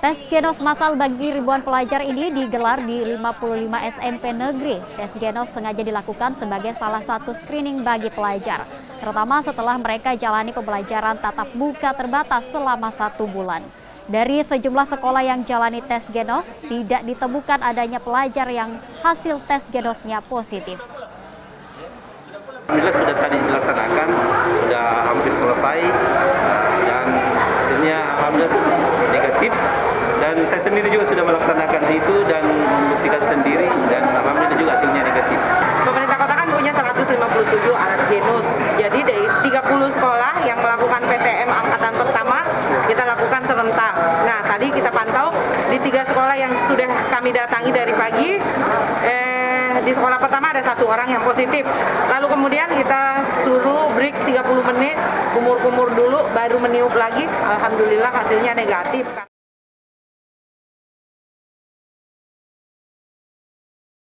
Tes genos massal bagi ribuan pelajar ini digelar di 55 SMP negeri. Tes genos sengaja dilakukan sebagai salah satu screening bagi pelajar, terutama setelah mereka jalani pembelajaran tatap muka terbatas selama 1 bulan. Dari sejumlah sekolah yang jalani tes genos, tidak ditemukan adanya pelajar yang hasil tes genosnya positif. Alhamdulillah sudah tadi dilaksanakan, sudah hampir selesai, dan hasilnya alhamdulillah negatif. Dan saya sendiri juga sudah melaksanakan itu dan membuktikan sendiri, dan alhamdulillah juga hasilnya negatif. Pemerintah kota kan punya 157 alat genos. Jadi dari 30 sekolah yang melakukan PTM angkatan pertama, kita lakukan serentak. Nah, tadi kita pantau di 3 sekolah yang sudah kami datangi dari pagi. Di sekolah pertama ada 1 orang yang positif. Lalu kemudian kita suruh break 30 menit, kumur-kumur dulu, baru meniup lagi. Alhamdulillah hasilnya negatif.